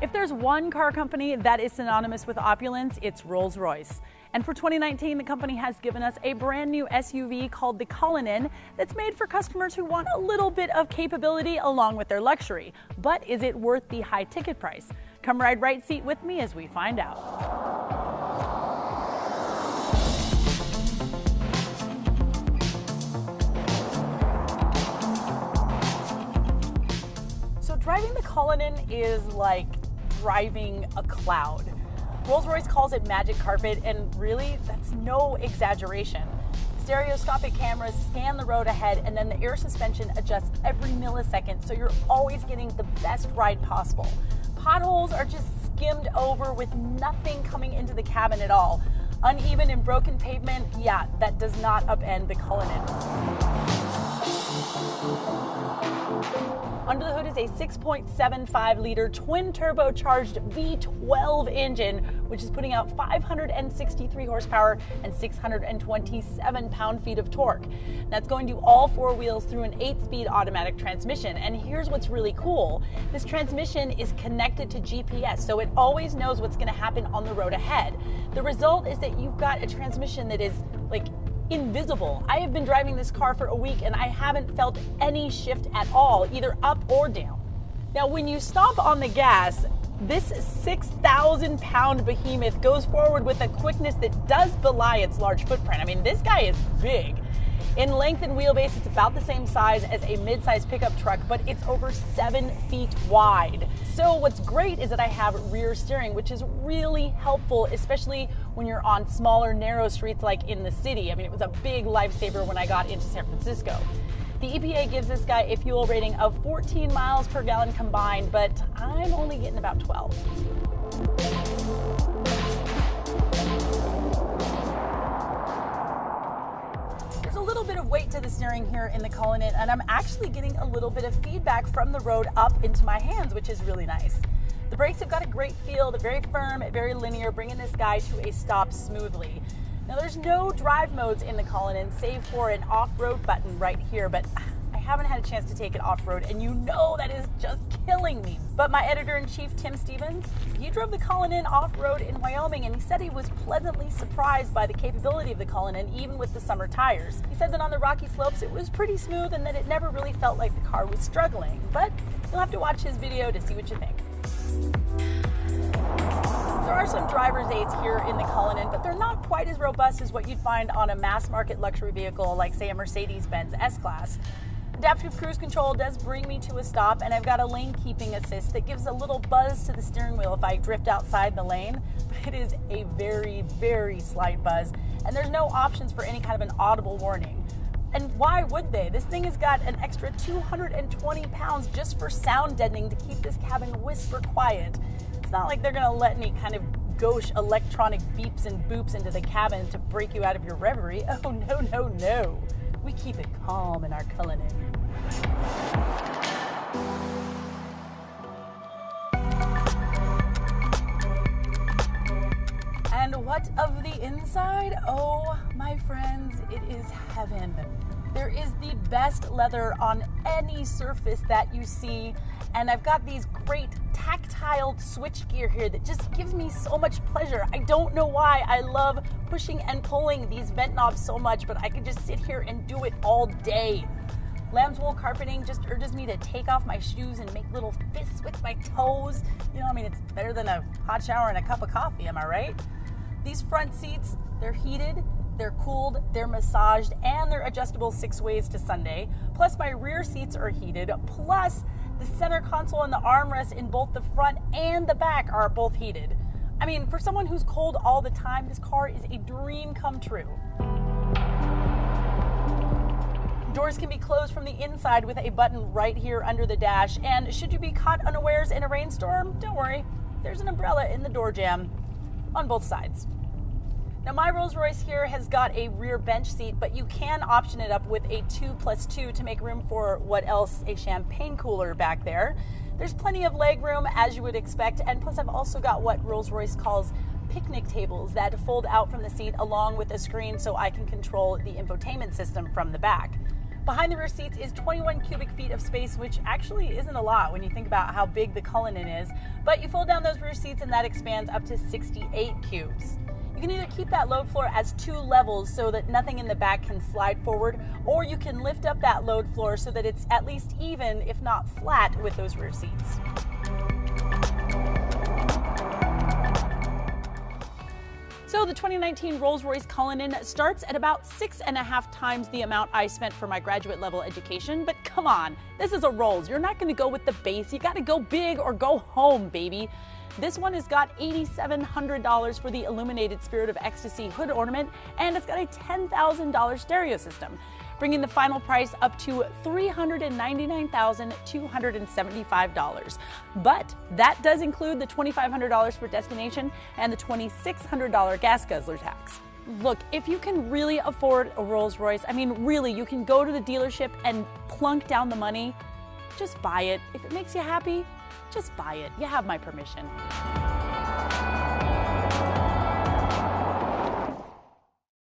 If there's one car company that is synonymous with opulence, it's Rolls-Royce. And for 2019, the company has given us a brand new SUV called the Cullinan that's made for customers who want a little bit of capability along with their luxury. But is it worth the high ticket price? Come ride right seat with me as we find out. So driving the Cullinan is like driving a cloud. Rolls-Royce calls it magic carpet, and really, that's no exaggeration. Stereoscopic cameras scan the road ahead, and then the air suspension adjusts every millisecond, so you're always getting the best ride possible. Potholes are just skimmed over with nothing coming into the cabin at all. Uneven and broken pavement, yeah, that does not upend the Cullinan. Under the hood is a 6.75-liter twin-turbocharged V12 engine, which is putting out 563 horsepower and 627 pound-feet of torque. That's going to all four wheels through an 8-speed automatic transmission. And here's what's really cool. This transmission is connected to GPS, so it always knows what's going to happen on the road ahead. The result is that you've got a transmission that is like invisible. I have been driving this car for a week and I haven't felt any shift at all, either up or down. Now, when you stop on the gas, this 6,000-pound behemoth goes forward with a quickness that does belie its large footprint. I mean, this guy is big. In length and wheelbase, it's about the same size as a mid-size pickup truck, but it's over 7 feet wide. So what's great is that I have rear steering, which is really helpful, especially when you're on smaller, narrow streets like in the city. I mean, it was a big lifesaver when I got into San Francisco. The EPA gives this guy a fuel rating of 14 miles per gallon combined, but I'm only getting about 12. There's a little bit of weight to the steering here in the Cullinan, and I'm actually getting a little bit of feedback from the road up into my hands, which is really nice. The brakes have got a great feel. They're very firm, very linear, bringing this guy to a stop smoothly. Now, there's no drive modes in the Cullinan, save for an off-road button right here, but I haven't had a chance to take it off-road, and you know that is just killing me. But my editor-in-chief, Tim Stevens, he drove the Cullinan off-road in Wyoming, and he said he was pleasantly surprised by the capability of the Cullinan, even with the summer tires. He said that on the rocky slopes, it was pretty smooth and that it never really felt like the car was struggling. But you'll have to watch his video to see what you think. There are some driver's aids here in the Cullinan, but they're not quite as robust as what you'd find on a mass-market luxury vehicle like, say, a Mercedes-Benz S-Class. Adaptive cruise control does bring me to a stop, and I've got a lane keeping assist that gives a little buzz to the steering wheel if I drift outside the lane, but it is a very, very slight buzz, and there's no options for any kind of an audible warning. And why would they? This thing has got an extra 220 pounds just for sound deadening to keep this cabin whisper quiet. It's not like they're going to let any kind of gauche electronic beeps and boops into the cabin to break you out of your reverie. Oh, no, no, no. We keep it calm in our Cullinan. And what of the inside? Oh, my friends, it is heaven. There is the best leather on any surface that you see, and I've got these great tactile switchgear here that just gives me so much pleasure. I don't know why. I love pushing and pulling these vent knobs so much, but I could just sit here and do it all day. Lamb's wool carpeting just urges me to take off my shoes and make little fists with my toes. You know, I mean, it's better than a hot shower and a cup of coffee, am I right? These front seats, they're heated, they're cooled, they're massaged, and they're adjustable 6 ways to Sunday. Plus, my rear seats are heated. Plus, the center console and the armrest in both the front and the back are both heated. I mean, for someone who's cold all the time, this car is a dream come true. Doors can be closed from the inside with a button right here under the dash. And should you be caught unawares in a rainstorm, don't worry. There's an umbrella in the door jamb on both sides. Now, my Rolls-Royce here has got a rear bench seat, but you can option it up with a 2+2 to make room for what else, a champagne cooler back there. There's plenty of leg room, as you would expect, and plus I've also got what Rolls-Royce calls picnic tables that fold out from the seat along with a screen so I can control the infotainment system from the back. Behind the rear seats is 21 cubic feet of space, which actually isn't a lot when you think about how big the Cullinan is, but you fold down those rear seats and that expands up to 68 cubes. You can either keep that load floor as 2 levels so that nothing in the back can slide forward, or you can lift up that load floor so that it's at least even, if not flat, with those rear seats. So the 2019 Rolls-Royce Cullinan starts at about 6.5 times the amount I spent for my graduate level education, but come on, this is a Rolls. You're not going to go with the base. You got to go big or go home, baby. This one has got $8,700 for the illuminated Spirit of Ecstasy hood ornament, and it's got a $10,000 stereo system, bringing the final price up to $399,275. But that does include the $2,500 for destination and the $2,600 gas guzzler tax. Look, if you can really afford a Rolls-Royce, I mean, really, you can go to the dealership and plunk down the money, just buy it. If it makes you happy, just buy it. You have my permission.